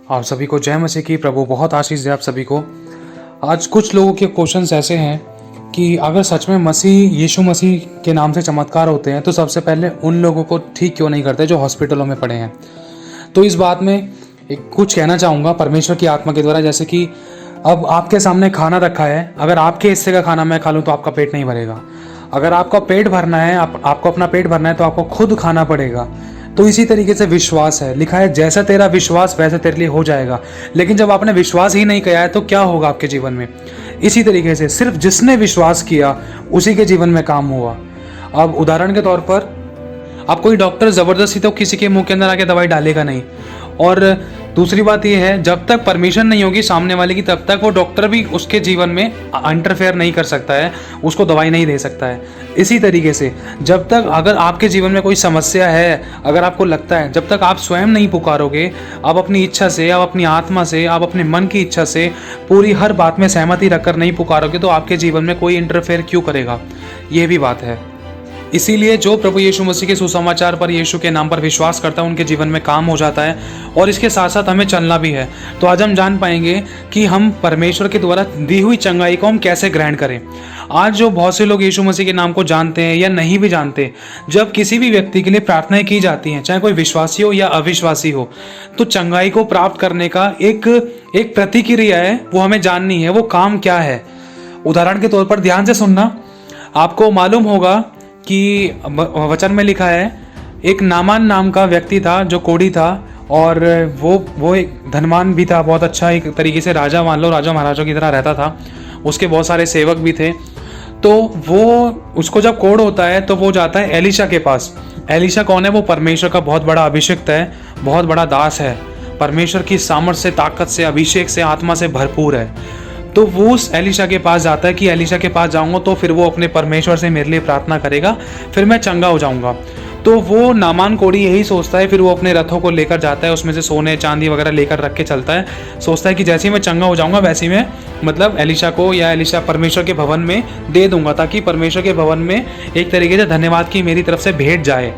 आप सभी को जय मसीह की। प्रभु बहुत आशीष दे आप सभी को। आज कुछ लोगों के क्वेश्चंस ऐसे हैं कि अगर सच में मसीह यीशु मसीह के नाम से चमत्कार होते हैं तो सबसे पहले उन लोगों को ठीक क्यों नहीं करते जो हॉस्पिटलों में पड़े हैं। तो इस बात में कुछ कहना चाहूँगा परमेश्वर की आत्मा के द्वारा। जैसे कि अब आपके सामने खाना रखा है, अगर आपके हिस्से का खाना मैं खा लूँ तो आपका पेट नहीं भरेगा। अगर आपका पेट भरना है, आपको अपना पेट भरना है तो आपको खुद खाना पड़ेगा। तो इसी तरीके से विश्वास है, लिखा है जैसा तेरा विश्वास वैसा तेरे लिए हो जाएगा। लेकिन जब आपने विश्वास ही नहीं किया है तो क्या होगा आपके जीवन में। इसी तरीके से सिर्फ जिसने विश्वास किया उसी के जीवन में काम हुआ। अब उदाहरण के तौर पर अब कोई डॉक्टर ज़बरदस्ती तो किसी के मुंह के अंदर आके दवाई डालेगा नहीं। और दूसरी बात यह है, जब तक परमिशन नहीं होगी सामने वाले की तब तक वो डॉक्टर भी उसके जीवन में इंटरफेयर नहीं कर सकता है, उसको दवाई नहीं दे सकता है। इसी तरीके से जब तक अगर आपके जीवन में कोई समस्या है, अगर आपको लगता है, जब तक आप स्वयं नहीं पुकारोगे, आप अपनी इच्छा से, आप अपनी आत्मा से, आप अपने मन की इच्छा से पूरी हर बात में सहमति रखकर नहीं पुकारोगे तो आपके जीवन में कोई इंटरफेयर क्यों करेगा। ये भी बात है। इसीलिए जो प्रभु यीशु मसीह के सुसमाचार पर, यीशु के नाम पर विश्वास करता है उनके जीवन में काम हो जाता है। और इसके साथ साथ हमें चलना भी है। तो आज हम जान पाएंगे कि हम परमेश्वर के द्वारा दी हुई चंगाई को हम कैसे ग्रहण करें। आज जो बहुत से लोग यीशु मसीह के नाम को जानते हैं या नहीं भी जानते, जब किसी भी व्यक्ति के लिए प्रार्थनाएं की जाती हैं, चाहे कोई विश्वासी हो या अविश्वासी हो, तो चंगाई को प्राप्त करने का एक प्रतिक्रिया है, वो हमें जाननी है, वो काम क्या है। उदाहरण के तौर पर ध्यान से सुनना। आपको मालूम होगा कि वचन में लिखा है एक नामान नाम का व्यक्ति था जो कोढ़ी था, और वो एक धनवान भी था, बहुत अच्छा, एक तरीके से राजा, मान लो राजा महाराजा की तरह रहता था। उसके बहुत सारे सेवक भी थे। तो वो उसको जब कोढ़ होता है तो वो जाता है एलीशा के पास। एलीशा कौन है? वो परमेश्वर का बहुत बड़ा अभिषिक्त है, बहुत बड़ा दास है, परमेश्वर की सामर्थ से, ताकत से, अभिषेक से, आत्मा से भरपूर है। तो वो उस एलीशा के पास जाता है कि एलीशा के पास जाऊंगा तो फिर वो अपने परमेश्वर से मेरे लिए प्रार्थना करेगा, फिर मैं चंगा हो जाऊंगा। तो वो नामान कोढ़ी यही सोचता है। फिर वो अपने रथों को लेकर जाता है, उसमें से सोने चांदी वगैरह लेकर रख के चलता है। सोचता है कि जैसे ही मैं चंगा हो जाऊंगा वैसे ही मैं मतलब एलीशा को, या एलीशा परमेश्वर के भवन में दे दूंगा, ताकि परमेश्वर के भवन में एक तरीके से धन्यवाद की मेरी तरफ से भेंट जाए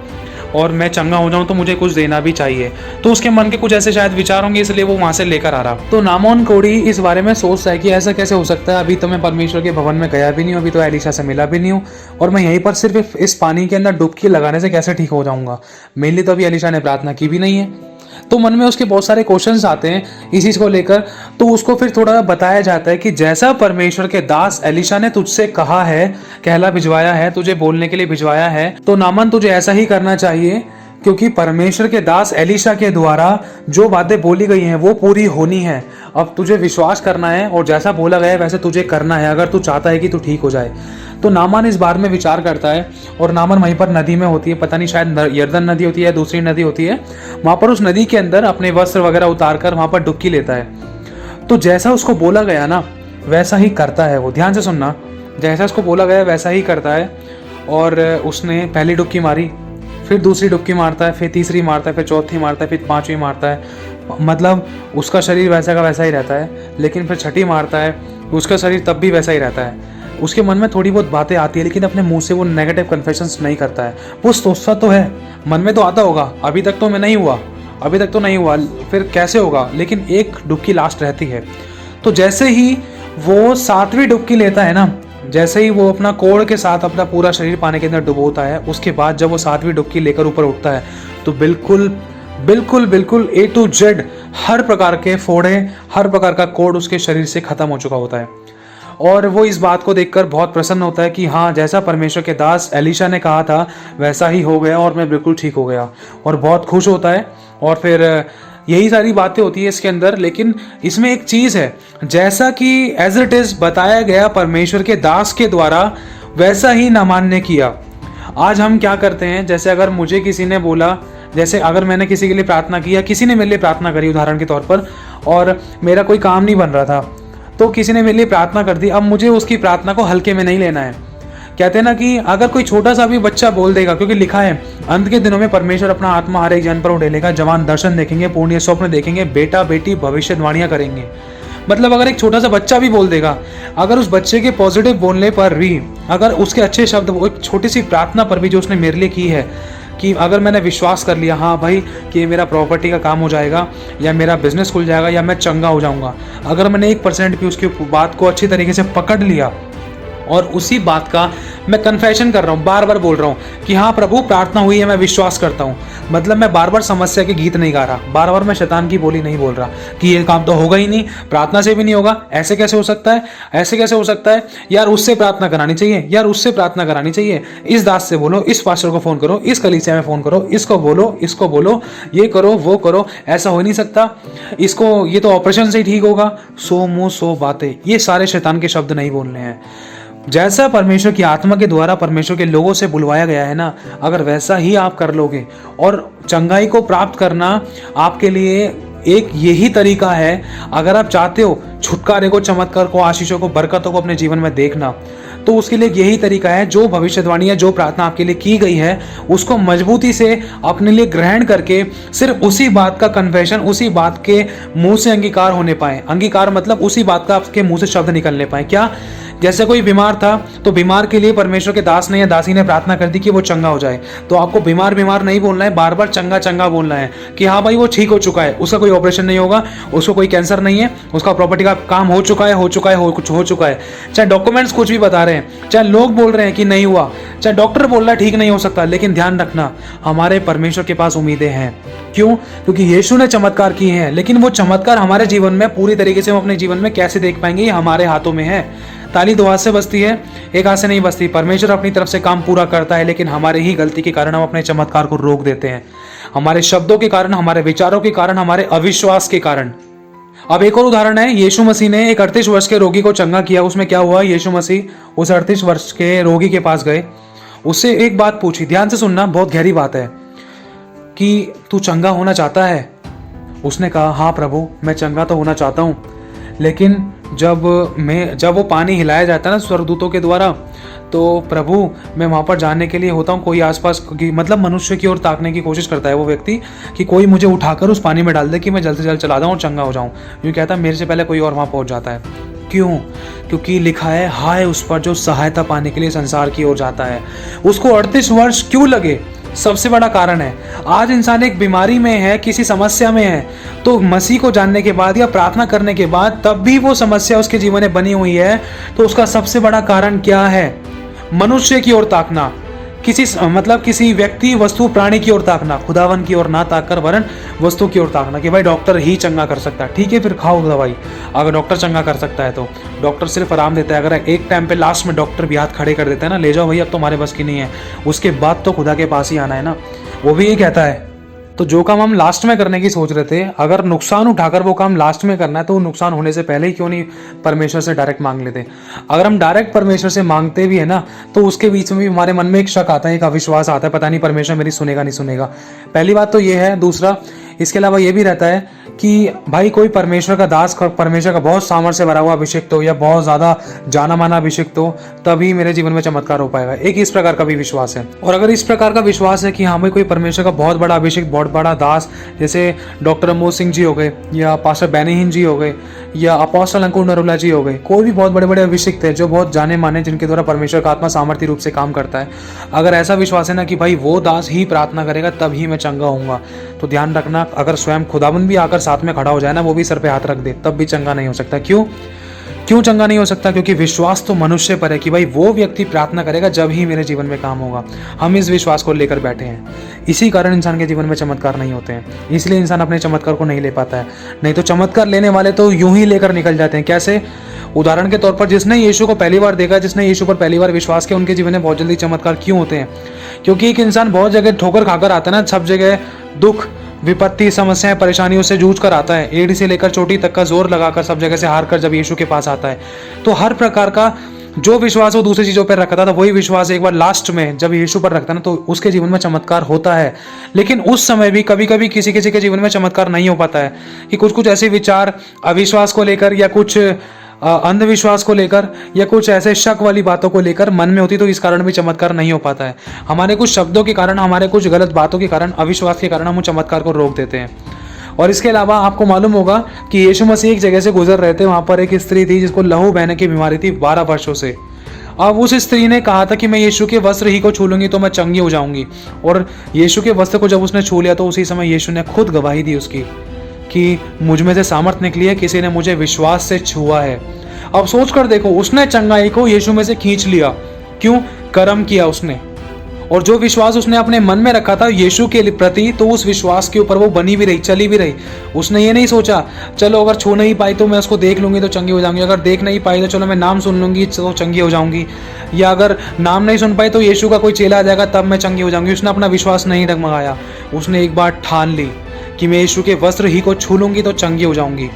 और मैं चंगा हो जाऊं तो मुझे कुछ देना भी चाहिए। तो उसके मन के कुछ ऐसे शायद विचार होंगे, इसलिए वो वहां से लेकर आ रहा। तो नामान कोढ़ी इस बारे में सोचता है कि ऐसा कैसे हो सकता है, अभी तो मैं परमेश्वर के भवन में गया भी नहीं हूँ, अभी तो एलीशा से मिला भी नहीं हूँ, और मैं यहीं पर सिर्फ इस पानी के अंदर डुबकी लगाने से कैसे ठीक हो जाऊंगा। मेरे लिए तो अभी एलीशा ने प्रार्थना की भी नहीं है। तो मन में उसके बहुत सारे क्वेश्चंस आते हैं इस चीज को लेकर। तो उसको फिर थोड़ा बताया जाता है कि जैसा परमेश्वर के दास एलीशा ने तुझसे कहा है, कहला भिजवाया है, तुझे बोलने के लिए भिजवाया है, तो नामान तुझे ऐसा ही करना चाहिए, क्योंकि परमेश्वर के दास एलीशा के द्वारा जो बातें बोली गई हैं वो पूरी होनी है। अब तुझे विश्वास करना है और जैसा बोला गया है वैसे तुझे करना है, अगर तू चाहता है कि तू ठीक हो जाए। तो नामान इस बारे में विचार करता है, और नामान वहीं पर नदी में होती है, पता नहीं शायद यरदन नदी होती है, दूसरी नदी होती है, वहां पर उस नदी के अंदर अपने वस्त्र वगैरह उतार कर वहां पर डुबकी लेता है। तो जैसा उसको बोला गया ना वैसा ही करता है वो। ध्यान से सुनना, जैसा उसको बोला गया वैसा ही करता है। और उसने पहली डुबकी मारी, फिर दूसरी डुबकी मारता है, फिर तीसरी मारता है, फिर चौथी मारता है, फिर पांचवी मारता है। मतलब उसका शरीर वैसा का वैसा ही रहता है। लेकिन फिर छठी मारता है, उसका शरीर तब भी वैसा ही रहता है। उसके मन में थोड़ी बहुत बातें आती है, लेकिन अपने मुंह से वो नेगेटिव कन्फेशंस नहीं करता है। वो सोचता तो है, मन में तो आता होगा अभी तक तो मैं नहीं हुआ, अभी तक तो नहीं हुआ, फिर कैसे होगा, लेकिन एक डुबकी लास्ट रहती है। तो जैसे ही वो सातवीं डुबकी लेता है ना, जैसे ही वो अपना कोढ़ के साथ अपना पूरा शरीर पानी के अंदर डुबोता है, उसके बाद जब वो सातवीं डुबकी लेकर ऊपर उठता है तो बिल्कुल बिल्कुल बिल्कुल A to Z हर प्रकार के फोड़े, हर प्रकार का कोढ़ उसके शरीर से खत्म हो चुका होता है। और वो इस बात को देखकर बहुत प्रसन्न होता है कि हाँ, जैसा परमेश्वर के दास एलीशा ने कहा था वैसा ही हो गया और मैं बिल्कुल ठीक हो गया, और बहुत खुश होता है। और फिर यही सारी बातें होती है इसके अंदर। लेकिन इसमें एक चीज़ है, जैसा कि एज इट इज़ बताया गया परमेश्वर के दास के द्वारा, वैसा ही नामान ने किया। आज हम क्या करते हैं, जैसे अगर मुझे किसी ने बोला, जैसे अगर मैंने किसी के लिए प्रार्थना की या किसी ने मेरे लिए प्रार्थना करी उदाहरण के तौर पर, और मेरा कोई काम नहीं बन रहा था, तो किसी ने मेरे लिए प्रार्थना कर दी। अब मुझे उसकी प्रार्थना को हल्के में नहीं लेना है। कहते हैं ना कि अगर कोई छोटा सा भी बच्चा बोल देगा, क्योंकि लिखा है अंत के दिनों में परमेश्वर अपना आत्मा हर एक जन पर उड़ेलेगा, जवान दर्शन देखेंगे, पुण्य स्वप्न देखेंगे, बेटा बेटी भविष्यवाणियां करेंगे। मतलब अगर एक छोटा सा बच्चा भी बोल देगा, अगर उस बच्चे के पॉजिटिव बोलने पर भी, अगर उसके अच्छे शब्द, एक छोटी सी प्रार्थना पर भी जो उसने मेरे लिए की है, कि अगर मैंने विश्वास कर लिया हाँ भाई कि मेरा प्रॉपर्टी का काम हो जाएगा या मेरा बिजनेस खुल जाएगा या मैं चंगा हो जाऊंगा, अगर मैंने 1% भी उसकी बात को अच्छी तरीके से पकड़ लिया और उसी बात का मैं कन्फेशन कर रहा हूँ, बार बार बोल रहा हूँ कि हाँ प्रभु प्रार्थना हुई है, मैं विश्वास करता हूँ, मतलब मैं बार बार समस्या के गीत नहीं गा रहा, बार बार मैं शैतान की बोली नहीं बोल रहा कि ये काम तो होगा ही नहीं, प्रार्थना से भी नहीं होगा, ऐसे कैसे हो सकता है, ऐसे कैसे हो सकता है, यार उससे प्रार्थना करानी चाहिए, यार उससे प्रार्थना करानी चाहिए, इस दास से बोलो, इस पास्टर को फ़ोन करो, इस कलीसिया में फ़ोन करो, इसको बोलो, ये करो वो करो, ऐसा हो नहीं सकता, इसको ये तो ऑपरेशन से ही ठीक होगा, सो मुँह सो बातें, ये सारे शैतान के शब्द नहीं बोलने हैं। जैसा परमेश्वर की आत्मा के द्वारा परमेश्वर के लोगों से बुलवाया गया है ना, अगर वैसा ही आप कर लोगे और चंगाई को प्राप्त करना आपके लिए एक यही तरीका है, अगर आप चाहते हो छुटकारे को, चमत्कार को, आशीषों को, बरकतों को अपने जीवन में देखना, तो उसके लिए यही तरीका है, जो भविष्यवाणी है, जो प्रार्थना आपके लिए की गई है उसको मजबूती से अपने लिए ग्रहण करके सिर्फ उसी बात का कन्फेशन, उसी बात के मुंह से अंगीकार होने पाए। अंगीकार मतलब उसी बात का आपके मुंह से शब्द निकलने पाए। क्या, जैसे कोई बीमार था तो बीमार के लिए परमेश्वर के दास ने या दासी ने प्रार्थना कर दी कि वो चंगा हो जाए, तो आपको बीमार बीमार नहीं बोलना है, बार बार चंगा चंगा बोलना है कि हाँ भाई वो ठीक हो चुका है, उसका कोई ऑपरेशन नहीं होगा, उसको कोई कैंसर नहीं है, उसका प्रॉपर्टी का काम हो चुका है, कुछ हो चुका है। चाहे डॉक्यूमेंट्स कुछ भी बता रहे हैं, चाहे लोग बोल रहे हैं कि नहीं हुआ, चाहे डॉक्टर बोल रहा है ठीक नहीं हो सकता, लेकिन ध्यान रखना हमारे परमेश्वर के पास उम्मीदें हैं। क्यों? क्योंकि यीशु ने चमत्कार किए हैं, लेकिन वो चमत्कार हमारे जीवन में पूरी तरीके से हम अपने जीवन में कैसे देख पाएंगे, ये हमारे हाथों में है। ताली दो हाथ से बजती है, एक हाथ से नहीं बजती। परमेश्वर अपनी तरफ से काम पूरा करता है, लेकिन हमारे ही गलती के कारण हम अपने चमत्कार को रोक देते हैं, हमारे शब्दों के कारण, हमारे विचारों के कारण, हमारे अविश्वास के कारण। अब एक और उदाहरण है, यीशु मसीह ने एक 38 वर्ष के रोगी को चंगा किया। उसमें क्या हुआ, यीशु मसीह उस 38 वर्ष के रोगी के पास गए, उससे एक बात पूछी, ध्यान से सुनना, बहुत गहरी बात है, कि तू चंगा होना चाहता है? उसने कहा हाँ प्रभु मैं चंगा तो होना चाहता हूँ, लेकिन जब वो पानी हिलाया जाता है ना स्वर्गदूतों के द्वारा, तो प्रभु मैं वहाँ पर जाने के लिए होता हूँ, कोई आसपास की मतलब मनुष्य की ओर ताकने की कोशिश करता है वो व्यक्ति कि कोई मुझे उठाकर उस पानी में डाल दे कि मैं जल्द से जल्द चला जाऊँ और चंगा हो जाऊँ। यूँ कहता है मेरे से पहले कोई और वहाँ पहुँच जाता है। क्यों? क्योंकि लिखा है हाय उस पर जो सहायता पाने के लिए संसार की ओर जाता है। उसको 38 वर्ष क्यों लगे? सबसे बड़ा कारण है, आज इंसान एक बीमारी में है, किसी समस्या में है, तो मसीह को जानने के बाद या प्रार्थना करने के बाद तब भी वो समस्या उसके जीवन में बनी हुई है, तो उसका सबसे बड़ा कारण क्या है? मनुष्य की ओर ताकना, किसी व्यक्ति, वस्तु, प्राणी की ओर ताकना, खुदावन की ओर ना ताककर वरन वस्तु की ओर ताकना कि भाई डॉक्टर ही चंगा कर सकता है, ठीक है फिर खाओ दवाई। अगर डॉक्टर चंगा कर सकता है तो डॉक्टर सिर्फ आराम देता है, अगर एक टाइम पे लास्ट में डॉक्टर भी हाथ खड़े कर देता है ना, ले जाओ भाई अब तो हमारे बस की नहीं है, उसके बाद तो खुदा के पास ही आना है ना, वो भी ये कहता है। तो जो काम हम लास्ट में करने की सोच रहे थे, अगर नुकसान उठाकर वो काम लास्ट में करना है तो नुकसान होने से पहले ही क्यों नहीं परमेश्वर से डायरेक्ट मांग लेते। अगर हम डायरेक्ट परमेश्वर से मांगते भी है ना, तो उसके बीच में भी हमारे मन में एक शक आता है, एक अविश्वास आता है, पता नहीं परमेश्वर मेरी सुनेगा नहीं सुनेगा। पहली बात तो ये है। दूसरा, इसके अलावा ये भी रहता है कि भाई कोई परमेश्वर का दास, परमेश्वर का बहुत सामर्थ्य से भरा हुआ अभिषेक हो या बहुत ज़्यादा जाना माना अभिषेक हो, तभी मेरे जीवन में चमत्कार हो पाएगा। एक इस प्रकार का भी विश्वास है। और अगर इस प्रकार का विश्वास है कि हाँ भाई कोई परमेश्वर का बहुत बड़ा अभिषेक, बहुत बड़ा दास, जैसे डॉक्टर अमोद सिंह जी हो गए या पास्टर बैनीहीन जी हो गए या अपोस्टल अंकुर नरुला जी हो गए, कोई भी बहुत बड़े बड़े अभिषेक थे जो बहुत जाने माने, जिनके द्वारा परमेश्वर का आत्मा सामर्थ्य रूप से काम करता है, अगर ऐसा विश्वास है ना कि भाई वो दास ही प्रार्थना करेगा तभी मैं चंगा होऊंगा, तो ध्यान रखना अगर स्वयं खुदाबंद भी आकर साथ में खड़ा हो जाए ना, वो भी सर पे हाथ रख दे, तब भी चंगा नहीं हो सकता। क्यों चंगा नहीं हो सकता? क्योंकि विश्वास तो मनुष्य पर है कि भाई वो व्यक्ति प्रार्थना करेगा जब ही मेरे जीवन में काम होगा। हम इस विश्वास को लेकर बैठे हैं, इसी कारण इंसान के जीवन में चमत्कार नहीं होते हैं, इसलिए इंसान अपने चमत्कार को नहीं ले पाता है। नहीं तो चमत्कार लेने वाले तो यूं ही लेकर निकल जाते हैं। कैसे? उदाहरण के तौर पर जिसने यीशु को पहली बार देखा, जिसने यीशु पर पहली बार विश्वास किया, उनके जीवन में बहुत जल्दी चमत्कार क्यों होते हैं? क्योंकि एक इंसान बहुत जगह ठोकर खाकर आता है ना, सब जगह दुख, विपत्ति, समस्याएं, परेशानियों से जूझ कर आता है, एड़ी से लेकर चोटी तक का जोर लगाकर सब जगह से हार कर जब यीशु के पास आता है, तो हर प्रकार का जो विश्वास वो दूसरी चीज़ों पर रखता था, वही विश्वास एक बार लास्ट में जब यीशु पर रखता ना, तो उसके जीवन में चमत्कार होता है। लेकिन उस समय भी कभी कभी किसी किसी के जीवन में चमत्कार नहीं हो पाता है कि कुछ ऐसे विचार अविश्वास को लेकर या कुछ अंधविश्वास को लेकर या कुछ ऐसे शक वाली बातों को लेकर मन में होती, तो इस कारण भी चमत्कार नहीं हो पाता है। हमारे कुछ शब्दों के कारण, हमारे कुछ गलत बातों के कारण, अविश्वास के कारण हम चमत्कार को रोक देते हैं। और इसके अलावा आपको मालूम होगा कि यीशु मसीह एक जगह से गुजर रहे थे, वहाँ पर एक स्त्री थी जिसको लहू बहने की बीमारी थी 12 वर्षों से। अब उस स्त्री ने कहा था कि मैं यीशु के वस्त्र ही को छू लूंगी तो मैं चंगी हो जाऊंगी, और यीशु के वस्त्र को जब उसने छू लिया तो उसी समय यीशु ने खुद गवाही दी उसकी कि मुझ में से सामर्थ निकली है, किसी ने मुझे विश्वास से छुआ है। अब सोच कर देखो, उसने चंगाई को यीशु में से खींच लिया। क्यों? कर्म किया उसने। और जो विश्वास उसने अपने मन में रखा था यीशु के प्रति, तो उस विश्वास के ऊपर वो बनी भी रही, चली भी रही। उसने ये नहीं सोचा चलो अगर छू नहीं पाई तो मैं उसको देख लूंगी तो चंगी हो जाऊंगी, अगर देख नहीं पाई तो चलो मैं नाम सुन लूंगी तो चंगी हो जाऊंगी, या अगर नाम नहीं सुन पाई तो यीशु का कोई चेला आ जाएगा तब मैं चंगी हो जाऊंगी। उसने अपना विश्वास नहीं डगमगाया। उसने एक बार ठान ली कि मैं यीशु के वस्त्र ही को छू लूंगी तो चंगी हो जाऊंगी।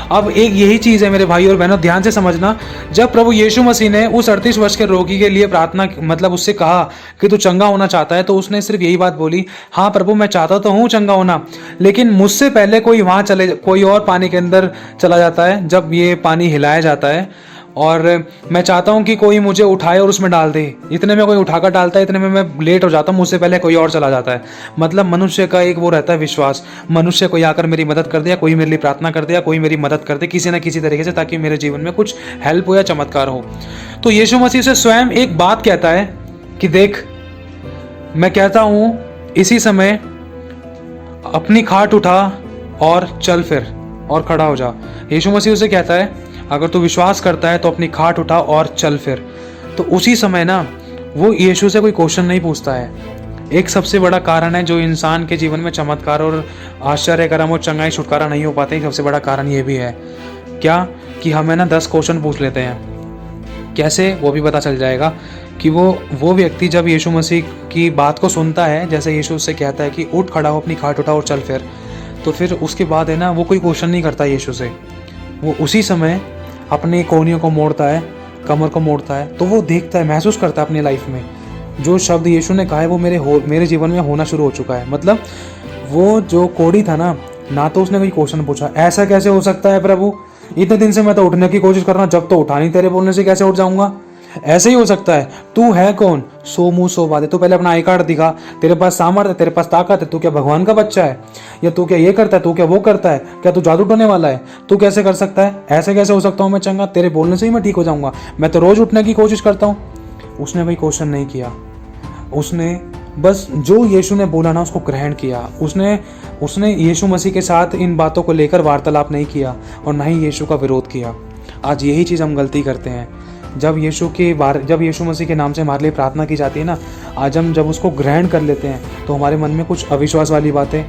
अब एक यही चीज़ है मेरे भाई और बहनों, ध्यान से समझना। जब प्रभु यीशु मसीह ने उस 38 वर्ष के रोगी के लिए प्रार्थना, मतलब उससे कहा कि तू चंगा होना चाहता है, तो उसने सिर्फ यही बात बोली, हाँ प्रभु मैं चाहता तो हूँ चंगा होना, लेकिन मुझसे पहले कोई और पानी के अंदर चला जाता है जब ये पानी हिलाया जाता है, और मैं चाहता हूँ कि कोई मुझे उठाए और उसमें डाल दे। इतने में कोई उठाकर डालता है, इतने में मैं लेट हो जाता हूँ, मुझसे पहले कोई और चला जाता है। मतलब मनुष्य का एक वो रहता है विश्वास, मनुष्य कोई आकर मेरी मदद कर दिया, कोई मेरे लिए प्रार्थना कर दिया, कोई मेरी मदद कर दे किसी ना किसी तरीके से, ताकि मेरे जीवन में कुछ हेल्प हो या चमत्कार हो। तो यीशु मसीह से स्वयं एक बात कहता है कि देख मैं कहता हूँ इसी समय अपनी खाट उठा और चल फिर और खड़ा हो जा। यीशु मसीह उसे कहता है अगर तू विश्वास करता है तो अपनी खाट उठा और चल फिर। तो उसी समय ना वो यीशु से कोई क्वेश्चन नहीं पूछता है। एक सबसे बड़ा कारण है जो इंसान के जीवन में चमत्कार और आश्चर्य कर्म और चंगाई छुटकारा नहीं हो पाते, सबसे बड़ा कारण ये भी है क्या कि हमें ना 10 क्वेश्चन पूछ लेते हैं। कैसे? वो भी पता चल जाएगा कि वो व्यक्ति जब यीशु मसीह की बात को सुनता है, जैसे यीशु उससे कहता है कि उठ खड़ा हो, अपनी खाट उठा और चल फिर, तो फिर उसके बाद है ना वो कोई क्वेश्चन नहीं करता यीशु से। वो उसी समय अपने कोहनियों को मोड़ता है, कमर को मोड़ता है, तो वो देखता है, महसूस करता है अपनी लाइफ में जो शब्द यीशु ने कहा है वो मेरे जीवन में होना शुरू हो चुका है। मतलब वो जो कोढ़ी था ना तो उसने कोई क्वेश्चन पूछा, ऐसा कैसे हो सकता है प्रभु, इतने दिन से मैं तो उठने की कोशिश कर रहा हूँ, जब तो उठा नहीं, तेरे बोलने से कैसे उठ जाऊंगा? ऐसे ही हो सकता है? तू है कौन? सो मुंह सो बातें। तू पहले अपना आई कार्ड दिखा, तेरे पास सामर्थ्य है, तेरे पास ताकत है, तू क्या भगवान का बच्चा है? या तू क्या ये करता है, तू क्या वो करता है, क्या तू जादू टोने वाला है? तू कैसे कर सकता है? ऐसे कैसे हो सकता हूँ मैं चंगा? तेरे बोलने से ही मैं ठीक हो जाऊंगा, मैं तो रोज उठने की कोशिश करता हूँ। उसने कोई क्वेश्चन नहीं किया, उसने बस जो यीशु ने बोला ना उसको ग्रहण किया। उसने यीशु मसीह के साथ इन बातों को लेकर वार्तालाप नहीं किया और ना ही यीशु का विरोध किया। आज यही चीज़ हम गलती करते हैं। जब यीशु मसीह के नाम से हमारे लिए प्रार्थना की जाती है ना, आज हम जब उसको ग्रहण कर लेते हैं तो हमारे मन में कुछ अविश्वास वाली बातें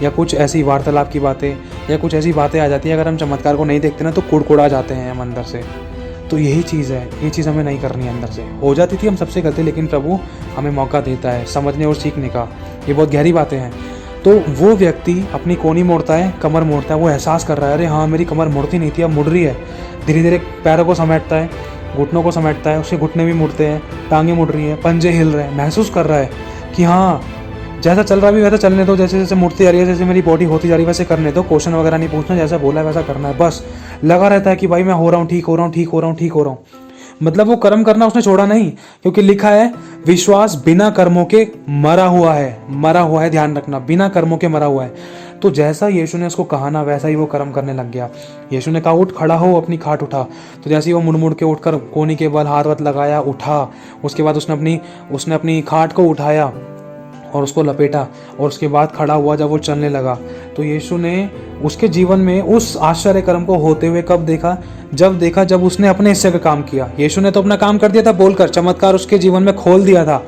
या कुछ ऐसी वार्तालाप की बातें या कुछ ऐसी बातें आ जाती है। अगर हम चमत्कार को नहीं देखते ना तो कुड़कुड़ा जाते हैं हम अंदर से। तो यही चीज़ है, ये चीज़ हमें नहीं करनी अंदर से। हो जाती थी हम सबसे गलती, लेकिन प्रभु हमें मौका देता है समझने और सीखने का। ये बहुत गहरी बातें हैं। तो वो व्यक्ति अपनी कोहनी मोड़ता है, कमर मोड़ता है, वो एहसास कर रहा है अरे हाँ मेरी कमर मुड़ती नहीं थी, अब मुड़ रही है। धीरे धीरे पैरों को समेटता है, घुटनों को समेटता है, उसके घुटने भी मुड़ते हैं, टांगें मुड़ रही हैं, पंजे हिल रहे हैं। महसूस कर रहा है कि हाँ जैसा चल रहा भी वैसा चलने दो, जैसे जैसे मुड़ती जा रही है, जैसे मेरी बॉडी होती जा रही है वैसे करने दो। क्वेश्चन वगैरह नहीं पूछना, जैसा बोला है वैसा करना है। बस लगा रहता है कि भाई मैं हो रहा हूँ, ठीक हो रहा हूँ, ठीक हो रहा हूँ, ठीक हो रहा हूँ। मतलब वो कर्म करना उसने छोड़ा नहीं, क्योंकि लिखा है विश्वास बिना कर्मों के मरा हुआ है। ध्यान रखना, बिना कर्मों के मरा हुआ है। तो जैसा यीशु ने उसको कहा ना वैसा ही वो कर्म करने लग गया। यीशु ने कहा उठ खड़ा हो, अपनी खाट उठा, तो जैसे ही वो मुड़ मुड़ के उठकर कोहनी के बल हाथ लगाया, उठा। उसके बाद उसने अपनी खाट को उठाया और उसको लपेटा और उसके बाद खड़ा हुआ। जब वो चलने लगा तो यीशु ने उसके जीवन में उस आश्चर्य कर्म को होते हुए कब देखा? जब उसने अपने हिस्से का काम किया। यीशु ने तो अपना काम कर दिया था बोलकर, चमत्कार उसके जीवन में खोल दिया था,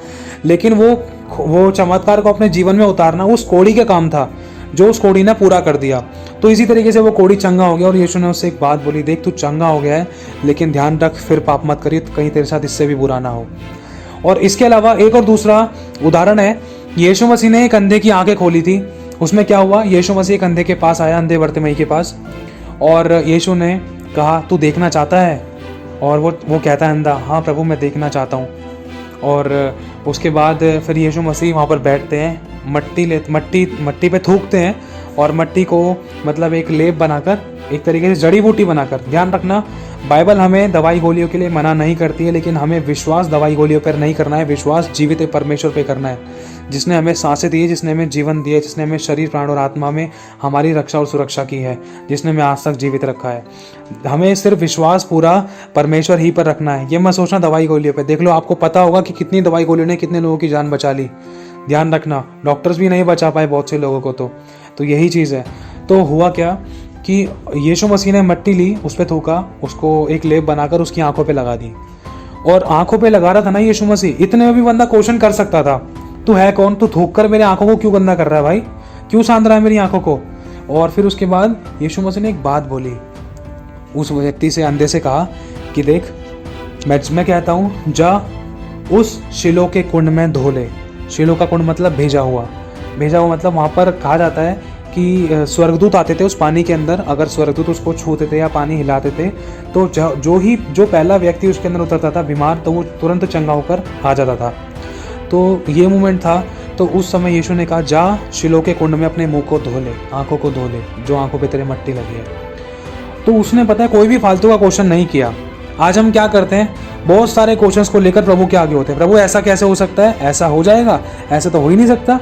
लेकिन वो चमत्कार को अपने जीवन में उतारना उस कोढ़ी का काम था जो उस कोढ़ी ने पूरा कर दिया। तो इसी तरीके से वो कोढ़ी चंगा हो गया और यीशु ने उससे एक बात बोली, देख तू चंगा हो गया है, लेकिन ध्यान रख फिर पाप मत करिए, कहीं तेरे साथ इससे भी बुरा ना हो। और इसके अलावा एक और दूसरा उदाहरण है, यीशु मसीह ने एक अंधे की आंखें खोली थी। उसमें क्या हुआ? यीशु मसीह एक अंधे के पास आया, अंधे बर्तिमेई के पास, और यीशु ने कहा तू देखना चाहता है? और वो कहता है अंधा, हाँ प्रभु मैं देखना चाहता हूँ। और उसके बाद फिर यीशु मसीह वहाँ पर बैठते हैं, मट्टी पे थूकते हैं और मट्टी को मतलब एक लेप बनाकर, एक तरीके से जड़ी बूटी बनाकर। ध्यान रखना, बाइबल हमें दवाई गोलियों के लिए मना नहीं करती है, लेकिन हमें विश्वास दवाई गोलियों पर नहीं करना है, विश्वास जीवित परमेश्वर पे करना है, जिसने हमें सांसें दी है, जिसने हमें जीवन दिया है, जिसने हमें शरीर प्राण और आत्मा में हमारी रक्षा और सुरक्षा की है, जिसने हमें आज तक जीवित रखा है। हमें सिर्फ विश्वास पूरा परमेश्वर ही पर रखना है। ये मत सोचना दवाई गोलियों पे। देख लो, आपको पता होगा कि कितनी दवाई गोलियों ने कितने लोगों की जान बचा ली। ध्यान रखना, डॉक्टर्स भी नहीं बचा पाए बहुत से लोगों को। तो यही चीज़ है। तो हुआ क्या कि यीशु मसीह ने मट्टी ली, उस पर थूका, उसको एक लेप बनाकर उसकी आंखों पे लगा दी। और आंखों पे लगा रहा था ना यीशु मसीह, इतने में भी बंदा क्वेश्चन कर सकता था, तू है कौन, तू थूक कर मेरे आंखों को क्यों गंदा कर रहा है भाई, क्यों सांध रहा है मेरी आंखों को। और फिर उसके बाद यीशु मसीह ने एक बात बोली, उस व्यक्ति से, अंधे से कहा कि देख, मैं कहता हूँ, जा उस शिलो के कुंड में धो ले। शिलो का कुंड मतलब भेजा हुआ मतलब वहाँ पर कहा जाता है कि स्वर्गदूत आते थे उस पानी के अंदर। अगर स्वर्गदूत उसको छूते थे या पानी हिलाते थे तो जो पहला व्यक्ति उसके अंदर उतरता था बीमार, तो वो तुरंत चंगा होकर आ जाता था। तो ये मोमेंट था। तो उस समय यीशु ने कहा, जा शिलो के कुंड में अपने मुंह को धो ले, आंखों को धो ले, जो आंखों पे तेरे मट्टी लगी है। तो उसने पता है कोई भी फालतू का क्वेश्चन नहीं किया। आज हम क्या करते हैं, बहुत सारे क्वेश्चंस को लेकर प्रभु के आगे होते हैं। प्रभु ऐसा कैसे हो सकता है, ऐसा हो जाएगा, ऐसा तो हो ही नहीं सकता।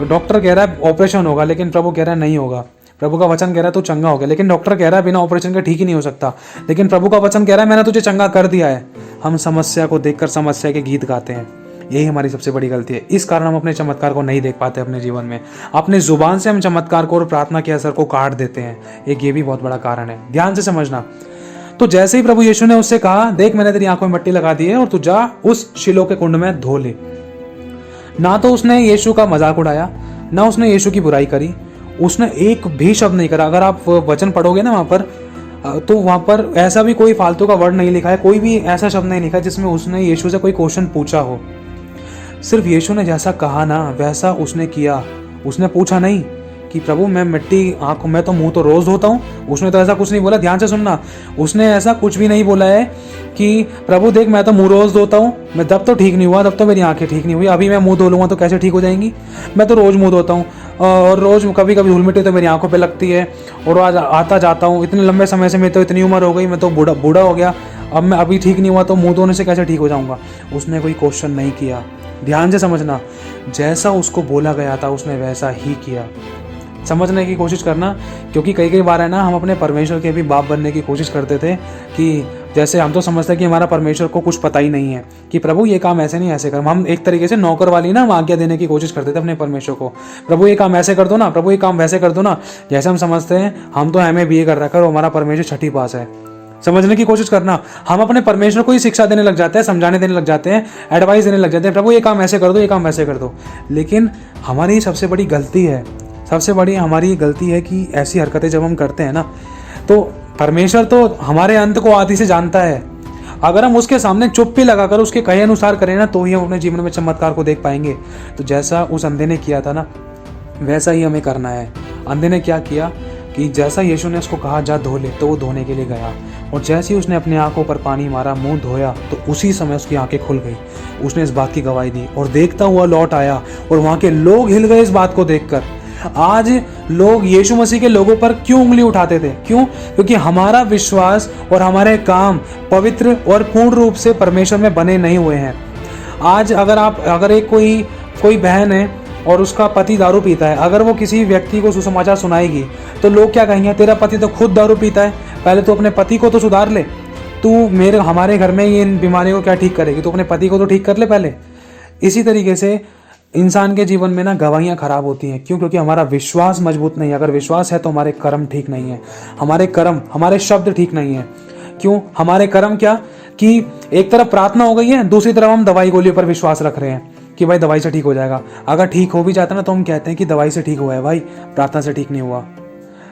डॉक्टर कह रहा है ऑपरेशन होगा, लेकिन प्रभु कह रहा है नहीं होगा। प्रभु का वचन कह रहा है तू चंगा हो गया, लेकिन डॉक्टर कह रहा है बिना ऑपरेशन के ठीक ही नहीं हो सकता। लेकिन प्रभु का वचन कह रहा है मैंने तुझे चंगा कर दिया है। हम समस्या को देखकर समस्या के गीत गाते हैं। यही हमारी सबसे बड़ी गलती है। इस कारण हम अपने चमत्कार को नहीं देख पाते अपने जीवन में। अपने जुबान से हम चमत्कार को और प्रार्थना के असर को काट देते हैं। एक ये भी बहुत बड़ा कारण है, ध्यान से समझना। तो जैसे ही प्रभु यीशु ने उससे कहा, देख मैंने तेरी आंखों में मट्टी लगा दी है और तू जा उस शिलो के कुंड में धो ले। ना तो उसने यीशु का मजाक उड़ाया, ना उसने यीशु की बुराई करी, उसने एक भी शब्द नहीं करा। अगर आप वचन पढ़ोगे ना वहां पर, तो वहां पर ऐसा भी कोई फालतू का वर्ड नहीं लिखा है, कोई भी ऐसा शब्द नहीं लिखा है जिसमें उसने यीशु से कोई क्वेश्चन पूछा हो। सिर्फ यीशु ने जैसा कहा ना वैसा उसने किया। उसने पूछा नहीं कि प्रभु मैं मिट्टी आंखों में तो मुंह तो रोज धोता हूँ। उसने तो ऐसा कुछ नहीं बोला। ध्यान से सुनना, उसने ऐसा कुछ भी नहीं बोला है कि प्रभु देख मैं तो मुंह रोज धोता हूँ, मैं तब तो ठीक नहीं हुआ, तब तो मेरी आंखें ठीक नहीं हुई, अभी मैं मुंह धो लूँगा तो कैसे ठीक हो जाएंगी। मैं तो रोज मुंह धोता हूँ और रोज कभी कभी धूल मिट्टी तो मेरी आंखों पर लगती है और आज आता जाता हूँ। इतने लंबे समय से मेरी तो इतनी उम्र हो गई, मैं तो बूढ़ा हो गया, अब मैं अभी ठीक नहीं हुआ तो मुंह धोने से कैसे ठीक हो जाऊँगा। उसने कोई क्वेश्चन नहीं किया। ध्यान से समझना, जैसा उसको बोला गया था उसने वैसा ही किया। समझने की कोशिश करना, क्योंकि कई बार है ना हम अपने परमेश्वर के भी बाप बनने की कोशिश करते थे कि जैसे हम तो समझते हैं कि हमारा परमेश्वर को कुछ पता ही नहीं है कि प्रभु ये काम ऐसे नहीं ऐसे कर। हम एक तरीके से नौकर वाली ना हम आज्ञा देने की कोशिश करते थे अपने परमेश्वर को, प्रभु ये काम ऐसे कर दो ना, प्रभु ये काम वैसे कर दो ना। जैसे हम समझते हैं हम तो MA BA कर रखा है और हमारा परमेश्वर 6ठी पास है। समझने की कोशिश करना, हम अपने परमेश्वर को ही शिक्षा देने लग जाते हैं, समझाने देने लग जाते हैं, एडवाइस देने लग जाते हैं, प्रभु ये काम ऐसे कर दो, ये काम वैसे कर दो। लेकिन हमारी सबसे बड़ी गलती है, सबसे बड़ी हमारी गलती है कि ऐसी हरकतें जब हम करते हैं ना, तो परमेश्वर तो हमारे अंत को आदि से जानता है। अगर हम उसके सामने चुप्पी लगाकर उसके कहे अनुसार करें ना, तो ही हम अपने जीवन में चमत्कार को देख पाएंगे। तो जैसा उस अंधे ने किया था ना, वैसा ही हमें करना है। अंधे ने क्या किया कि जैसा यीशु ने उसको कहा जा धो ले, तो वो धोने के लिए गया और जैसे ही उसने अपने आंखों पर पानी मारा, मुंह धोया, तो उसी समय उसकी आंखें खुल गई। उसने इस बात की गवाही दी और देखता हुआ लौट आया और वहां के लोग हिल गए इस बात को देखकर। आज लोग यीशु मसीह के लोगों पर क्यों उंगली उठाते थे? क्यों? क्योंकि हमारा विश्वास और हमारे काम पवित्र और पूर्ण रूप से परमेश्वर में बने नहीं हुए हैं। आज अगर एक कोई बहन है और उसका पति दारू पीता है, अगर वो किसी व्यक्ति को सुसमाचार सुनाएगी तो लोग क्या कहेंगे, तेरा पति तो खुद दारू पीता है, पहले तो अपने पति को तो सुधार ले, तू हमारे घर में इन बीमारियों को क्या ठीक करेगी, तो अपने पति को तो ठीक कर ले पहले। इसी तरीके से इंसान के जीवन में ना गवाहियाँ खराब होती हैं। क्यों? क्योंकि हमारा विश्वास मजबूत नहीं है। अगर विश्वास है तो हमारे कर्म ठीक नहीं है, हमारे शब्द ठीक नहीं है। क्यों? हमारे कर्म क्या कि एक तरफ प्रार्थना हो गई है, दूसरी तरफ हम दवाई गोलियों पर विश्वास रख रहे हैं कि भाई दवाई से ठीक हो जाएगा। अगर ठीक हो भी जाता ना तो हम कहते हैं कि दवाई से ठीक हुआ है भाई, प्रार्थना से ठीक नहीं हुआ।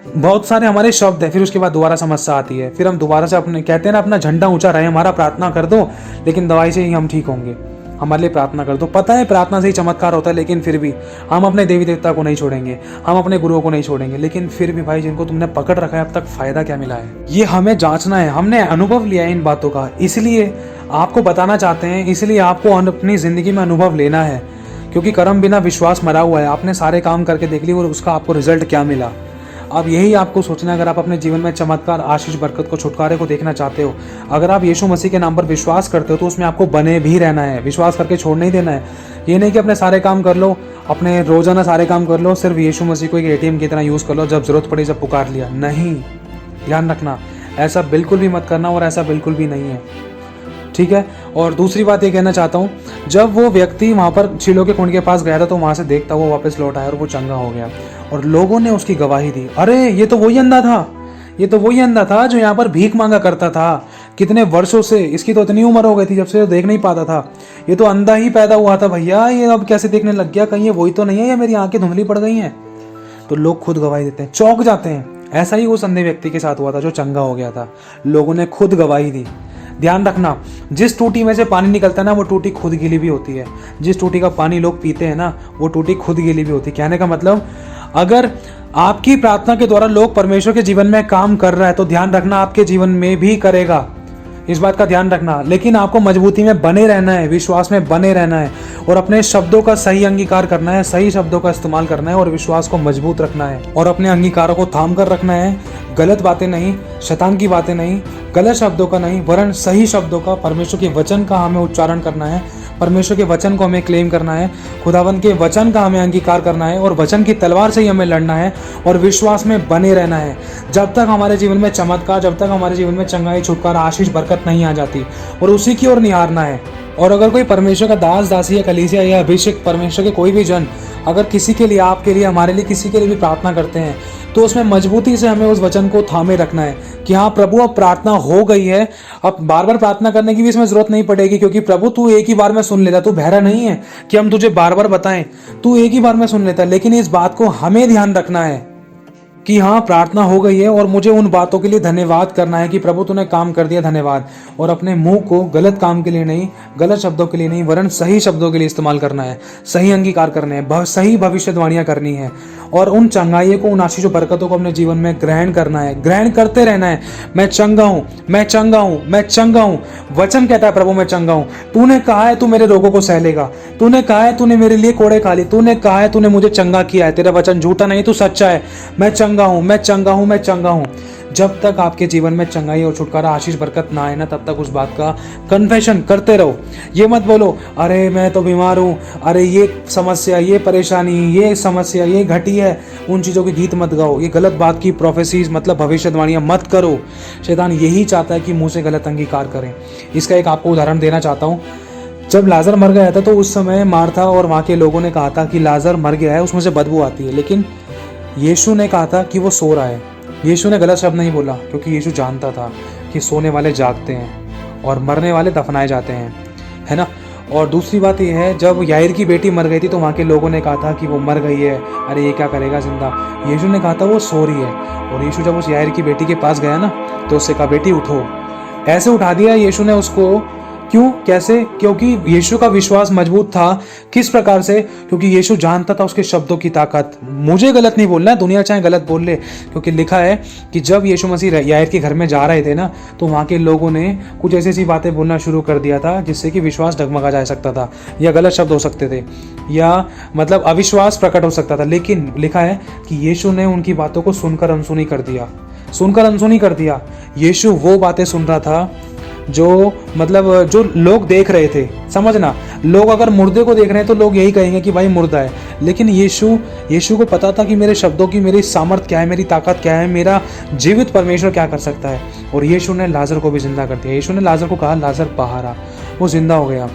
बहुत सारे हमारे शब्द है, फिर उसके बाद दोबारा समस्या आती है, फिर हम दोबारा से अपने कहते हैं ना अपना झंडा ऊंचा रहे, हमारा प्रार्थना कर दो लेकिन दवाई से ही हम ठीक होंगे, हमारे लिए प्रार्थना कर दो। पता है प्रार्थना से ही चमत्कार होता है, लेकिन फिर भी हम अपने देवी देवता को नहीं छोड़ेंगे, हम अपने गुरुओं को नहीं छोड़ेंगे। लेकिन फिर भी भाई जिनको तुमने पकड़ रखा है अब तक फायदा क्या मिला है? ये हमें जांचना है। हमने अनुभव लिया है इन बातों का, इसलिए आपको बताना चाहते हैं, इसलिए आपको अपनी जिंदगी में अनुभव लेना है क्योंकि कर्म बिना विश्वास मरा हुआ है। आपने सारे काम करके देख लिए और उसका आपको रिजल्ट क्या मिला। अब यही आपको सोचना है। अगर आप अपने जीवन में चमत्कार, आशीष, बरकत को, छुटकारे को देखना चाहते हो, अगर आप यीशु मसीह के नाम पर विश्वास करते हो, तो उसमें आपको बने भी रहना है, विश्वास करके छोड़ नहीं देना है। ये नहीं कि अपने सारे काम कर लो, अपने रोजाना सारे काम कर लो, सिर्फ यीशु मसीह को एक एटीएम की तरह यूज कर लो, जब जरूरत पड़ी जब पुकार लिया। नहीं, ध्यान रखना, ऐसा बिल्कुल भी मत करना और ऐसा बिल्कुल भी नहीं है, ठीक है। और दूसरी बात ये कहना चाहता हूँ, जब वो व्यक्ति वहाँ पर शीलो के कुंड के पास गया था तो वहाँ से देखता हुआ वापस लौट आया और वो चंगा हो गया और लोगों ने उसकी गवाही दी। अरे ये तो वही अंधा था, ये तो वही अंधा था जो यहाँ पर भीख मांगा करता था कितने वर्षों से। इसकी तो इतनी उम्र हो गई थी जब से वो देख नहीं पाता था। ये तो अंधा ही पैदा हुआ था भैया, ये अब कैसे देखने लग गया? कहीं ये वही तो नहीं है या मेरी आंखें धुंधली पड़ गई हैं? तो लोग खुद गवाही देते हैं, चौंक जाते हैं। ऐसा ही उस अंधे व्यक्ति के साथ हुआ था जो चंगा हो गया था। लोगों ने खुद गवाही दी। ध्यान रखना, जिस टूटी में से पानी निकलता है ना, वो टूटी खुद गीली भी होती है। जिस टूटी का पानी लोग पीते हैं ना, वो टूटी खुद गीली भी होती है। कहने का मतलब, अगर आपकी प्रार्थना के द्वारा लोग परमेश्वर के जीवन में काम कर रहा है तो ध्यान रखना आपके जीवन में भी करेगा, इस बात का ध्यान रखना। लेकिन आपको मजबूती में बने रहना है, विश्वास में बने रहना है और अपने शब्दों का सही अंगीकार करना है, सही शब्दों का इस्तेमाल करना है और विश्वास को मजबूत रखना है और अपने अंगीकारों को थाम कर रखना है। गलत बातें नहीं, शैतान की बातें नहीं, गलत शब्दों का नहीं, वरन सही शब्दों का, परमेश्वर के वचन का हमें उच्चारण करना है। परमेश्वर के वचन को हमें क्लेम करना है, खुदावंद के वचन का हमें अंगीकार करना है और वचन की तलवार से ही हमें लड़ना है और विश्वास में बने रहना है। जब तक हमारे जीवन में चमत्कार, जब तक हमारे जीवन में चंगाई, छुटकारा, आशीष, बरकत नहीं आ जाती, और उसी की ओर निहारना है। और अगर कोई परमेश्वर का दास, दासी या कलीसिया या अभिषेक, परमेश्वर के कोई भी जन अगर किसी के लिए, आपके लिए, हमारे लिए, किसी के लिए भी प्रार्थना करते हैं, तो उसमें मजबूती से हमें उस वचन को थामे रखना है कि हाँ प्रभु, अब प्रार्थना हो गई है, अब बार बार प्रार्थना करने की भी इसमें जरूरत नहीं पड़ेगी, क्योंकि प्रभु तू एक ही बार में सुन लेता, तू बहरा नहीं है कि हम तुझे बार बार बताएं, तू एक ही बार में सुन लेता। लेकिन इस बात को हमें ध्यान रखना है कि हाँ प्रार्थना हो गई है और मुझे उन बातों के लिए धन्यवाद करना है कि प्रभु तूने काम कर दिया, धन्यवाद। और अपने मुंह को गलत काम के लिए नहीं, गलत शब्दों के लिए नहीं, वरन सही शब्दों के लिए इस्तेमाल करना है, सही अंगीकार करने हैं, सही भविष्यवाणियां करनी है और उन चंगाइयों को, उन आशीषों बरकतों को अपने जीवन में ग्रहण करना है, ग्रहण करते रहना है। मैं चंगा हूं, मैं चंगा हूं, मैं चंगा हूं। वचन कहता है प्रभु मैं चंगा हूं। तूने कहा है तू मेरे रोगों को सह लेगा, तूने कहा है तूने मेरे लिए कोड़े खा ली, तूने कहा है तूने मुझे चंगा किया है। तेरा वचन झूठा नहीं, तू सच्चा है। मैं चंगा हूं, मैं चंगा हूं, मैं चंगा हूं। जब तक आपके जीवन में चंगाई और छुटकारा, आशीष, बरकत ना आए ना, तब तक उस बात का कन्फेशन करते रहो। ये मत बोलो अरे मैं तो बीमार हूं, अरे ये समस्या, ये परेशानी, ये समस्या, ये घटी है। उन चीज़ों के गीत मत गाओ। ये गलत बात की प्रोफेसीज, मतलब भविष्यवाणियां मत करो। शैतान यही चाहता है कि मुंह से गलत अंगीकार करें। इसका एक आपको उदाहरण देना चाहता हूँ। जब लाजर मर गया था तो उस समय मार्था और वहाँ के लोगों ने कहा था कि लाजर मर गया है, उसमें से बदबू आती है। लेकिन यीशु ने कहा था कि वो सो रहा है। यीशु ने गलत शब्द नहीं बोला, क्योंकि यीशु जानता था कि सोने वाले जागते हैं और मरने वाले दफनाए जाते हैं, है ना। और दूसरी बात यह है, जब याईर की बेटी मर गई थी तो वहाँ के लोगों ने कहा था कि वो मर गई है, अरे ये क्या करेगा जिंदा। यीशु ने कहा था वो सो रही है। और यीशु जब उस याईर की बेटी के पास गया ना, तो उससे कहा बेटी उठो। ऐसे उठा दिया यीशु ने उसको। क्यों, कैसे? क्योंकि यीशु का विश्वास मजबूत था। किस प्रकार से? क्योंकि यीशु जानता था उसके शब्दों की ताकत। मुझे गलत नहीं बोलना है, दुनिया चाहे गलत बोल ले, क्योंकि लिखा है कि जब यीशु मसीह याईर के घर में जा रहे थे ना, तो वहाँ के लोगों ने कुछ ऐसी ऐसी बातें बोलना शुरू कर दिया था जिससे कि विश्वास डगमगा जा सकता था, या गलत शब्द हो सकते थे, या मतलब अविश्वास प्रकट हो सकता था। लेकिन लिखा है कि यीशु ने उनकी बातों को सुनकर अनसुनी कर दिया, सुनकर अनसुनी कर दिया। यीशु वो बातें सुन रहा था जो मतलब जो लोग देख रहे थे। समझना, लोग अगर मुर्दे को देख रहे हैं तो लोग यही कहेंगे कि भाई मुर्दा है। लेकिन यीशु को पता था कि मेरे शब्दों की मेरी सामर्थ क्या है, मेरी ताकत क्या है, मेरा जीवित परमेश्वर क्या कर सकता है। और यीशु ने लाजर को भी जिंदा कर दिया। यीशु ने लाजर को कहा लाजर बाहर आ, वो जिंदा हो गया।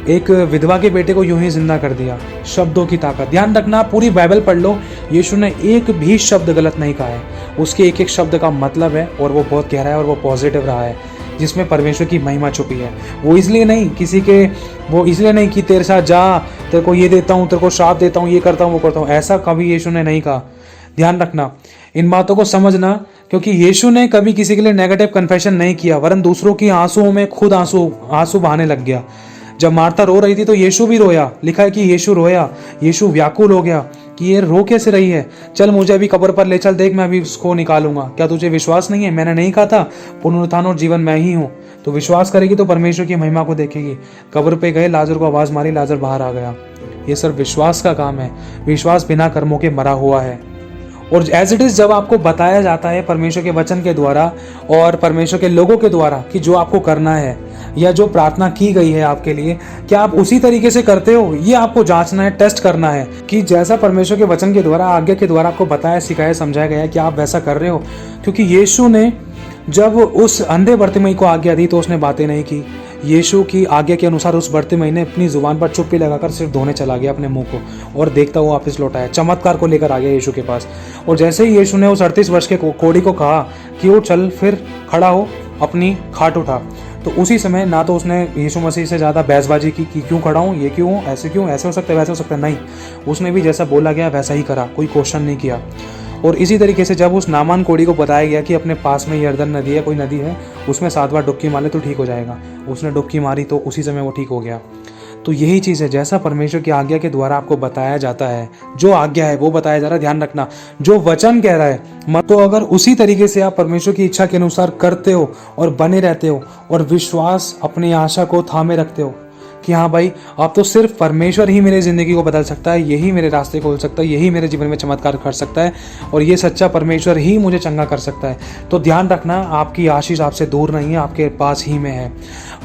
एक विधवा के बेटे को यूं ही जिंदा कर दिया। शब्दों की ताकत। ध्यान रखना, पूरी बाइबल पढ़ लो, यीशु ने एक भी शब्द गलत नहीं कहा है। उसके एक एक शब्द का मतलब है और वो बहुत गहरा है और वो पॉजिटिव रहा है, जिसमें परमेश्वर की महिमा छुपी है। वो इसलिए नहीं कि तेरे साथ जा, तेरे को ये देता हूँ, तेरे को श्राप देता हूँ, ये करता हूँ, वो करता हूँ, ऐसा कभी यीशु ने नहीं कहा। ध्यान रखना, इन बातों को समझना, क्योंकि यीशु ने कभी किसी के लिए नेगेटिव कन्फेशन नहीं किया, वरन दूसरों की आंसुओं में खुद आंसू बहाने लग गया। जब मार्था रो रही थी तो यीशु भी रोया। लिखा है कि यीशु रोया, यीशु व्याकुल हो गया कि ये रो कैसे रही है, चल मुझे अभी कब्र पर ले चल, देख मैं अभी उसको निकालूंगा। क्या तुझे विश्वास नहीं है? मैंने नहीं कहा था पुनरुत्थान और जीवन मैं ही हूँ। तो विश्वास करेगी तो परमेश्वर की महिमा को देखेगी। कब्र पे गए, लाजर को आवाज मारी, लाजर बाहर आ गया। ये सिर्फ विश्वास का काम है। विश्वास बिना कर्मों के मरा हुआ है। और एज इट इज़ जब आपको बताया जाता है परमेश्वर के वचन के द्वारा और परमेश्वर के लोगों के द्वारा कि जो आपको करना है या जो प्रार्थना की गई है आपके लिए, क्या आप उसी तरीके से करते हो, ये आपको जांचना है, टेस्ट करना है कि जैसा परमेश्वर के वचन के द्वारा, आज्ञा के द्वारा आपको बताया, सिखाया, समझाया गया है कि आप वैसा कर रहे हो। क्योंकि यीशु ने जब उस अंधे बर्तिमाई को आज्ञा दी तो उसने बातें नहीं की। यीशु की आज्ञा के अनुसार उस बर्तिमाई ने अपनी जुबान पर चुप्पी लगाकर सिर्फ धोने चला गया अपने मुंह को, और देखता हुआ वापस लौट आया। चमत्कार को लेकर आ गया यीशु के पास। और जैसे ही यीशु ने उस 38 वर्ष के कोढ़ी को कहा कि वो चल, फिर खड़ा हो, अपनी खाट उठा, तो उसी समय ना तो उसने यीशु मसीह से ज़्यादा बहसबाजी की कि क्यों खड़ा हूँ, ये क्यों, ऐसे क्यों, ऐसे हो सकता है, वैसे हो सकता है, नहीं, उसने भी जैसा बोला गया वैसा ही करा, कोई क्वेश्चन नहीं किया। और इसी तरीके से जब उस नामान कोढ़ी को बताया गया कि अपने पास में यरदन नदी है, कोई नदी है, उसमें 7 बार डुबकी मार ले तो ठीक हो जाएगा, उसने डुबकी मारी तो उसी समय वो ठीक हो गया। तो यही चीज़ है, जैसा परमेश्वर की आज्ञा के द्वारा आपको बताया जाता है, जो आज्ञा है वो बताया जा रहा है, ध्यान रखना, जो वचन कह रहा है मत, तो अगर उसी तरीके से आप परमेश्वर की इच्छा के अनुसार करते हो और बने रहते हो और विश्वास, अपनी आशा को थामे रखते हो कि हाँ भाई, अब तो सिर्फ परमेश्वर ही मेरी ज़िंदगी को बदल सकता है, यही मेरे रास्ते खोल सकता है, यही मेरे जीवन में चमत्कार कर सकता है, और ये सच्चा परमेश्वर ही मुझे चंगा कर सकता है, तो ध्यान रखना, आपकी आशीष आपसे दूर नहीं है, आपके पास ही में है।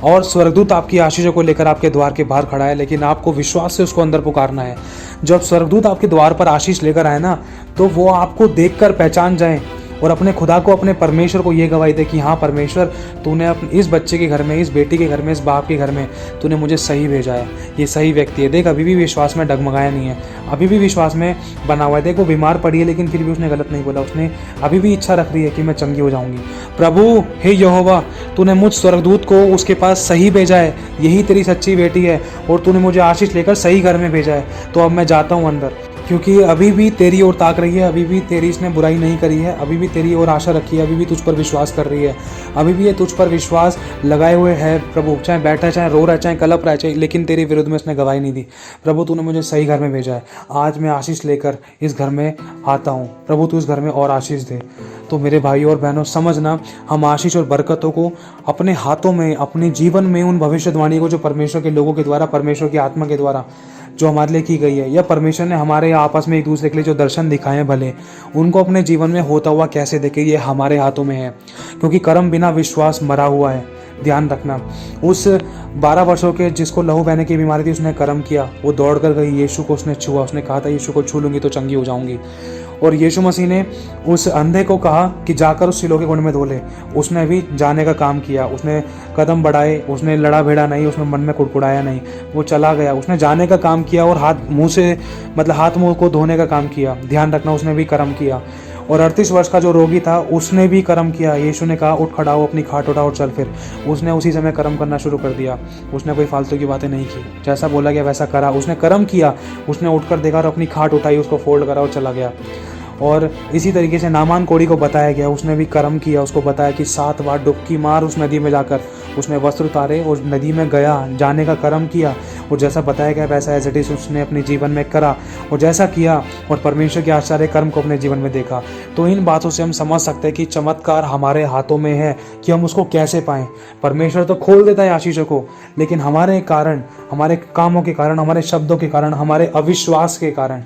और स्वर्गदूत आपकी आशीषों को लेकर आपके द्वार के बाहर खड़ा है, लेकिन आपको विश्वास से उसको अंदर पुकारना है। जब स्वर्गदूत आपके द्वार पर आशीष लेकर आए ना, तो वो आपको देखकर पहचान जाए और अपने खुदा को, अपने परमेश्वर को ये गवाही दे कि हाँ परमेश्वर, तूने अपने इस बच्चे के घर में, इस बेटी के घर में, इस बाप के घर में तूने मुझे सही भेजा है, ये सही व्यक्ति है। देख, अभी भी विश्वास में डगमगाया नहीं है, अभी भी विश्वास में बना हुआ है। देख, वो बीमार पड़ी है लेकिन फिर भी उसने गलत नहीं बोला, उसने अभी भी इच्छा रख रही है कि मैं चंगी हो जाऊंगी। प्रभु हे यहोवा, तूने मुझ स्वर्गदूत को उसके पास सही भेजा है, यही तेरी सच्ची बेटी है, और तूने मुझे आशीष लेकर सही घर में भेजा है। तो अब मैं जाता हूँ अंदर, क्योंकि अभी भी तेरी ओर ताक रही है, अभी भी तेरी इसने बुराई नहीं करी है, अभी भी तेरी ओर आशा रखी है, अभी भी तुझ पर विश्वास कर रही है, अभी भी ये तुझ पर विश्वास लगाए हुए है प्रभु। चाहे बैठा है, चाहे रो रहा है, चाहे कलप रहा है, चाहे, लेकिन तेरे विरुद्ध में इसने गवाही नहीं दी। प्रभु तूने मुझे सही घर में भेजा है, आज मैं आशीष लेकर इस घर में आता हूँ। प्रभु तू इस घर में और आशीष दे। तो मेरे भाई और बहनों, समझना, हम आशीष और बरकतों को अपने हाथों में, अपने जीवन में, उन भविष्यवाणी को जो परमेश्वर के लोगों के द्वारा, परमेश्वर की आत्मा के द्वारा जो हमारे लिए की गई है, या परमेश्वर ने हमारे आपस में एक दूसरे के लिए जो दर्शन दिखाए हैं भले, उनको अपने जीवन में होता हुआ कैसे देखे, ये हमारे हाथों में है। क्योंकि कर्म बिना विश्वास मरा हुआ है। ध्यान रखना, उस 12 वर्षों के जिसको लहू बहने की बीमारी थी, उसने कर्म किया, वो दौड़ कर गई, यीशु को उसने छुआ, उसने कहा था यीशु को छू लूंगी तो चंगी हो जाऊंगी। और यीशु मसीह ने उस अंधे को कहा कि जाकर उस सिलों के कुंड में धो ले, उसने भी जाने का काम किया, उसने कदम बढ़ाए, उसने लड़ा भिड़ा नहीं, उसने मन में कुड़कुड़ाया नहीं, वो चला गया, उसने जाने का काम किया और हाथ मुंह को धोने का काम किया। ध्यान रखना, उसने भी कर्म किया। और 38 वर्ष का जो रोगी था, उसने भी कर्म किया। यीशु ने कहा उठ खड़ा हो, अपनी खाट उठा और चल, फिर उसने उसी समय कर्म करना शुरू कर दिया। उसने कोई फालतू की बातें नहीं की, जैसा बोला गया वैसा करा, उसने कर्म किया, उसने उठकर देखा और अपनी खाट उठाई, उसको फोल्ड करा और चला गया। और इसी तरीके से नामान कोढ़ी को बताया गया, उसने भी कर्म किया, उसको बताया कि 7 बार डुबकी मार उस नदी में जाकर, उसने वस्त्र उतारे और नदी में गया, जाने का कर्म किया, और जैसा बताया गया वैसा एज इट इज उसने अपने जीवन में करा, और जैसा किया और परमेश्वर के आश्चर्य कर्म को अपने जीवन में देखा। तो इन बातों से हम समझ सकते हैं कि चमत्कार हमारे हाथों में है कि हम उसको कैसे पाएं। परमेश्वर तो खोल देता है आशीषों को, लेकिन हमारे कारण, हमारे कामों के कारण, हमारे शब्दों के कारण, हमारे अविश्वास के कारण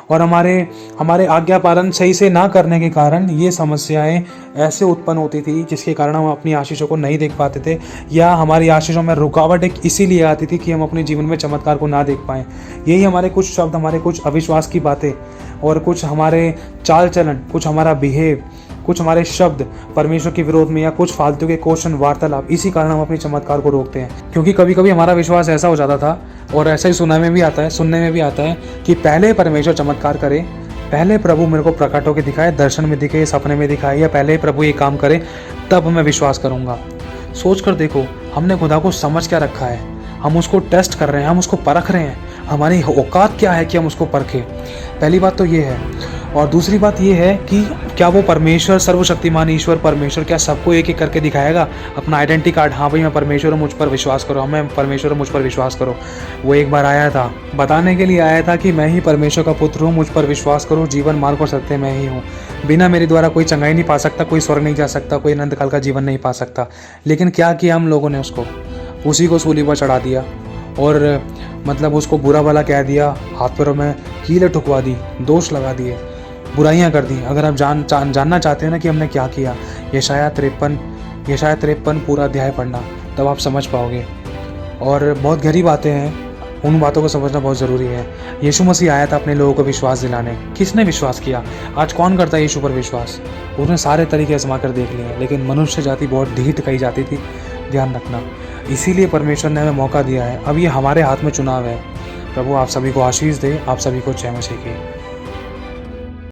और हमारे आज्ञा पालन सही से ना करने के कारण ये समस्याएं ऐसे उत्पन्न होती थी, जिसके कारण हम अपनी आशीषों को नहीं देख पाते थे, या हमारी आशीषों में रुकावट एक इसीलिए आती थी कि हम अपने जीवन में चमत्कार को ना देख पाएँ। यही हमारे कुछ शब्द, हमारे कुछ अविश्वास की बातें और कुछ हमारे चाल चलन, कुछ हमारा बिहेव, कुछ हमारे शब्द परमेश्वर के विरोध में, या कुछ फालतू के क्वेश्चन, वार्तालाप, इसी कारण हम अपने चमत्कार को रोकते हैं। क्योंकि कभी कभी हमारा विश्वास ऐसा हो जाता था, और ऐसा ही सुनने में भी आता है कि पहले परमेश्वर चमत्कार करे, पहले प्रभु मेरे को प्रकट होकर दिखाए, दर्शन में दिखे, सपने में दिखाए, या पहले प्रभु ये काम करे तब मैं विश्वास करूँगा। सोच कर देखो, हमने खुदा को समझ क्या रखा है, हम उसको टेस्ट कर रहे हैं, हम उसको परख रहे हैं, हमारी औकात क्या है कि हम उसको परखें। पहली बात तो ये है। और दूसरी बात ये है कि क्या वो परमेश्वर, सर्वशक्तिमान ईश्वर परमेश्वर, क्या सबको एक एक करके दिखाएगा अपना आइडेंटिटी कार्ड, हाँ भाई मैं परमेश्वर हूँ, मुझ पर विश्वास करो, मैं परमेश्वर हूँ, मुझ पर विश्वास करो। वो एक बार आया था, बताने के लिए आया था कि मैं ही परमेश्वर का पुत्र हूँ, मुझ पर विश्वास करो, जीवन मार्ग और सत्य मैं ही हूँ, बिना मेरे द्वारा कोई चंगाई नहीं पा सकता, कोई स्वर्ग नहीं जा सकता, कोई अनंत काल का जीवन नहीं पा सकता। लेकिन क्या किया हम लोगों ने, उसी को सूली पर चढ़ा दिया, और मतलब उसको बुरा भला कह दिया, हाथ पैरों में कीलें ठुकवा दी, दोष लगा दिए, बुराइयां कर दी। अगर आप जानना चाहते हैं ना कि हमने क्या किया, यशायाह 53 पूरा अध्याय पढ़ना, तब आप समझ पाओगे। और बहुत गहरी बातें हैं, उन बातों को समझना बहुत ज़रूरी है। यीशु मसीह आया था अपने लोगों को विश्वास दिलाने। किसने विश्वास किया? आज कौन करता है यीशु पर विश्वास? उसने सारे तरीके आजमा कर देख लिए, लेकिन मनुष्य जाति बहुत ढीठ कही जाती थी, ध्यान रखना। इसीलिए परमेश्वर ने हमें मौका दिया है। अब ये हमारे हाथ में चुनाव है। प्रभु आप सभी को आशीष दे, आप सभी को जय मसीह की।